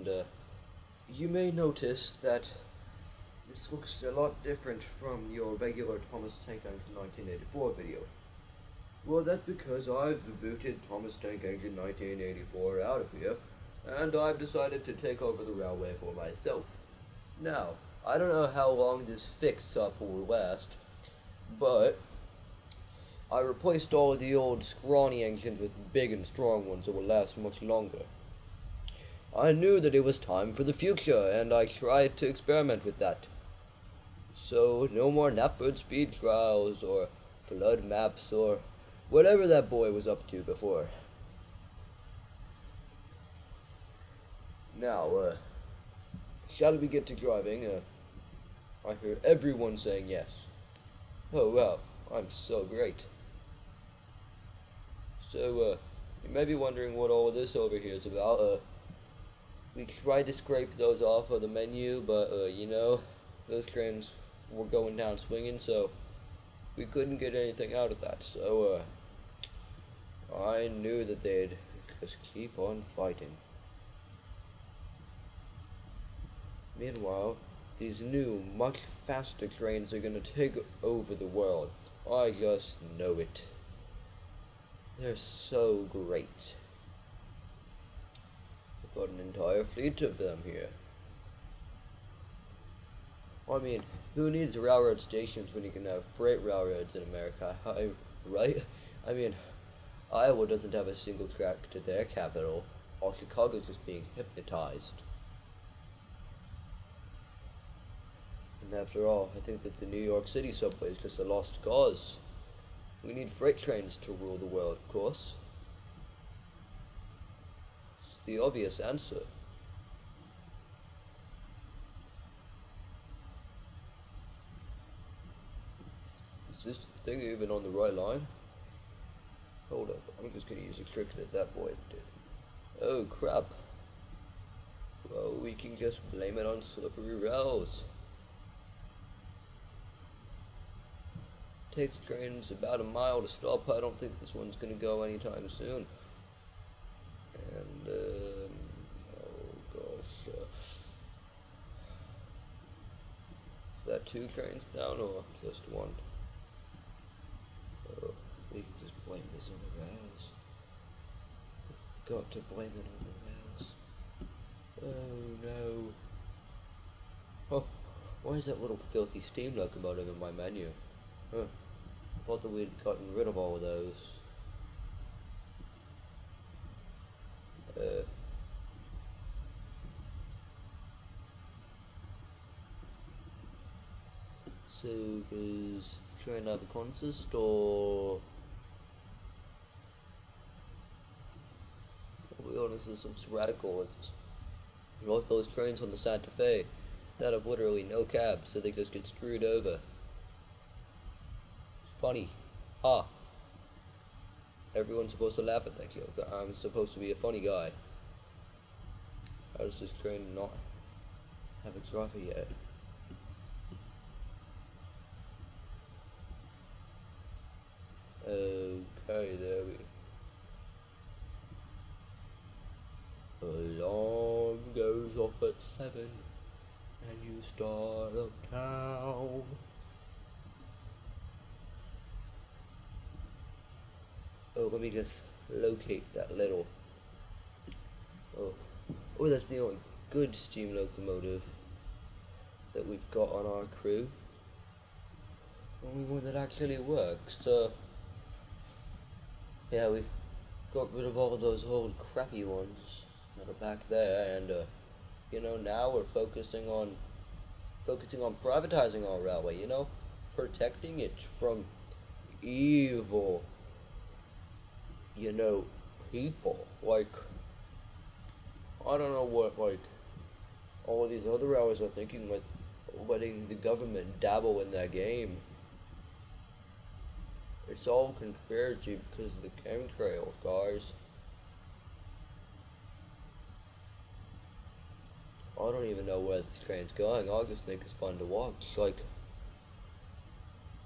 And you may notice that this looks a lot different from your regular Thomas Tank Engine 1984 video. Well, that's because I've booted Thomas Tank Engine 1984 out of here, and I've decided to take over the railway for myself. Now, I don't know how long this fix-up will last, but I replaced all of the old scrawny engines with big and strong ones that will last much longer. I knew that it was time for the future, and I tried to experiment with that. So, no more Knapford speed trials, or flood maps, or whatever that boy was up to before. Now, shall we get to driving? I hear everyone saying yes. Oh wow, I'm so great. So, you may be wondering what all of this over here is about. We tried to scrape those off of the menu, but, you know, those trains were going down swinging, so we couldn't get anything out of that. So, I knew that they'd just keep on fighting. Meanwhile, these new, much faster trains are gonna take over the world. I just know it. They're so great. I've got an entire fleet of them here. I mean, who needs railroad stations when you can have freight railroads in America, right? I mean, Iowa doesn't have a single track to their capital, while Chicago's just being hypnotized. And after all, I think that the New York City subway is just a lost cause. We need freight trains to rule the world, of course. It's the obvious answer. Is this thing even on the right line? Hold up, I'm just gonna use a trick that boy did. Oh crap. Well, we can just blame it on slippery rails. Takes trains about a mile to stop. I don't think this one's gonna go anytime soon. And, oh gosh. Is that 2 trains down or just 1? Oh, we can just blame this on the rails. We've got to blame it on the rails. Oh no. Oh, why is that little filthy steam locomotive in my menu? Huh. I thought that we'd gotten rid of all of those. So, is the train have a consist, or... I'll be honest, there's some radical. Like those trains on the Santa Fe that have literally no cab, so they just get screwed over. Funny. Ha. Everyone's supposed to laugh at that joke. I'm supposed to be a funny guy. How does this train not have a driver yet? Okay, there we go. Alarm goes off at 7 and you start uptown. Oh, let me just locate that little... Oh, that's the only good steam locomotive that we've got on our crew. Only one that actually works. Yeah, we got rid of all of those old crappy ones that are back there, and you know, now we're focusing on privatizing our railway. You know, protecting it from evil, you know, people. Like, I don't know what, like, all of these other railways are thinking, like, letting the government dabble in that game. It's all conspiracy because of the chemtrails, guys. I don't even know where this train's going. I just think it's fun to watch. Like,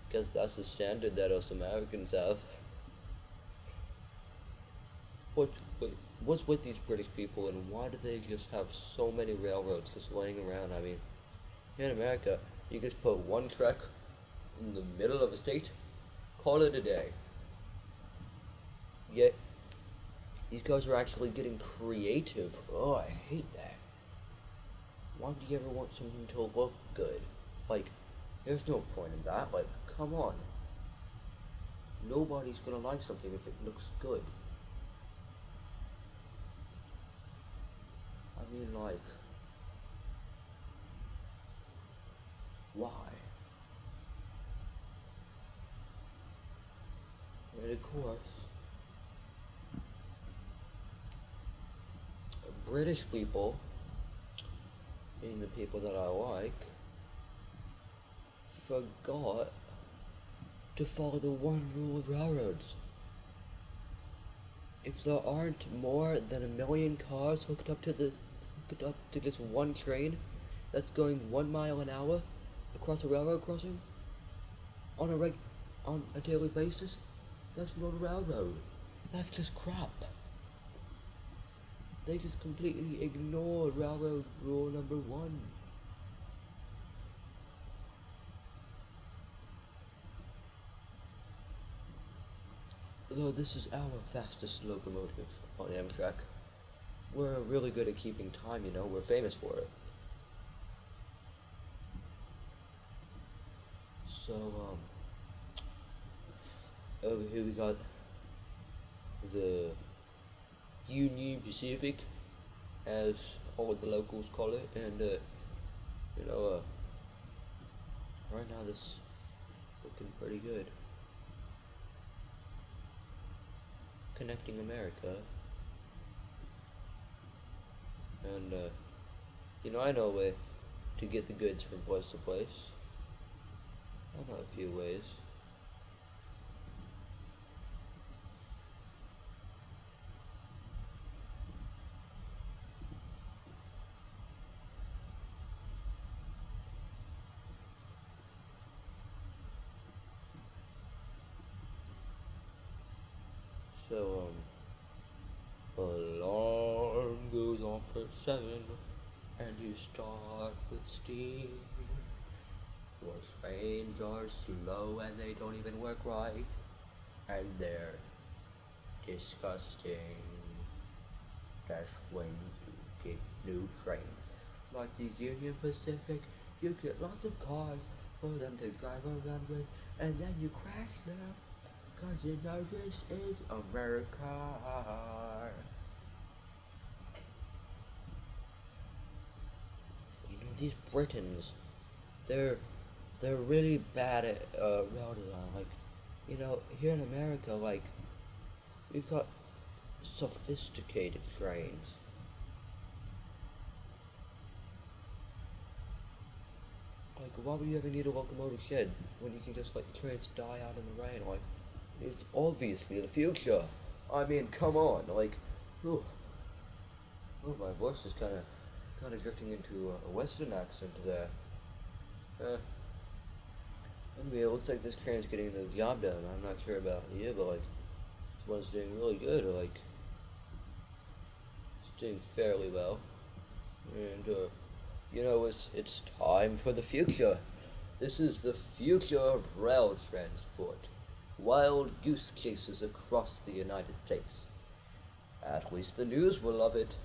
because that's the standard that us Americans have. What? Wait. what's with these British people, and why do they just have so many railroads just laying around? I mean, here in America, you just put one track in the middle of a state, call it a day. Yet, these guys are actually getting creative. Oh, I hate that. Why do you ever want something to look good? Like, there's no point in that. Like, come on. Nobody's gonna like something if it looks good. I mean, like, why? And of course, British people, being the people that I like, forgot to follow the one rule of railroads. If there aren't more than 1,000,000 cars hooked up to this one train that's going 1 mile an hour across a railroad crossing on a daily basis, that's not a railroad. That's just crap. They just completely ignored railroad rule number 1. Though this is our fastest locomotive on Amtrak, we're really good at keeping time, you know, we're famous for it. So, over here we got the Union Pacific, as all the locals call it, and, you know, right now this is looking pretty good. Connecting America, and, you know, I know a way to get the goods from place to place. I know a few ways. So, alarm goes off at 7, and you start with steam. Your trains are slow and they don't even work right, and they're disgusting. That's when you get new trains. Like these Union Pacific, you get lots of cars for them to drive around with, and then you crash them. Cause you know this is America. You know, these Britons, they're really bad at rail design. Like, you know, here in America, like, we've got sophisticated trains. Like, why would you ever need a locomotive shed when you can just let your trains die out in the rain? Like, it's obviously the future. I mean, come on, like, oh, my voice is kind of drifting into a Western accent there. Anyway, it looks like this train's getting the job done. I'm not sure about you, but like, this one's doing really good. Like, it's doing fairly well, and you know, it's time for the future. This is the future of rail transport. Wild goose chases across the United States. At least the news will love it.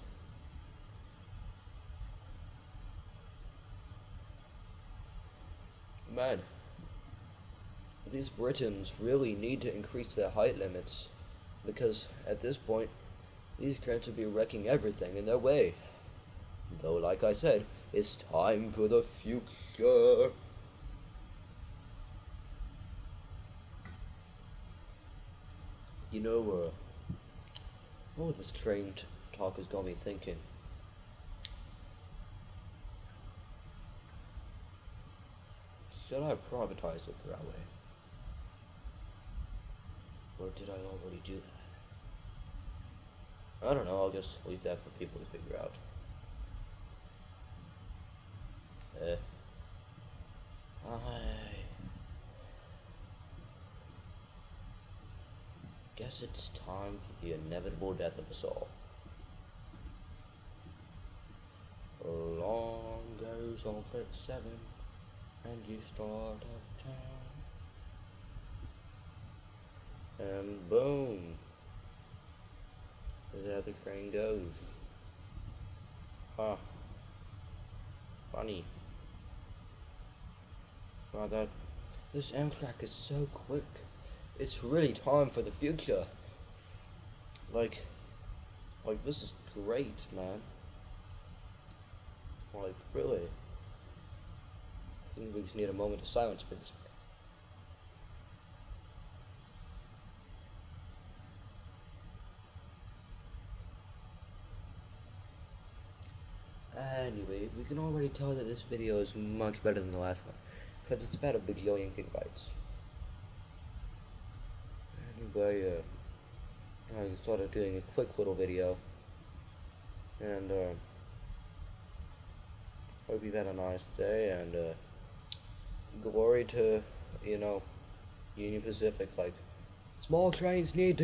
Man, these Britons really need to increase their height limits, because at this point, these trains will be wrecking everything in their way. Though, like I said, it's time for the future. You know, oh, this train talk has got me thinking. Should I privatize the railway? Or did I already do that? I don't know, I'll just leave that for people to figure out. I guess it's time for the inevitable death of us all. goes off at 7 and you start uptown. And boom. That's how the train goes. Huh. Funny. Wow, this Amtrak is so quick. It's really time for the future. Like this is great, man. Like, really. I think we just need a moment of silence for this. Anyway, we can already tell that this video is much better than the last one, because it's about a bajillion gigabytes. Anyway, I started doing a quick little video, and hope you've had a nice day, and glory to, Union Pacific. Like, small trains need to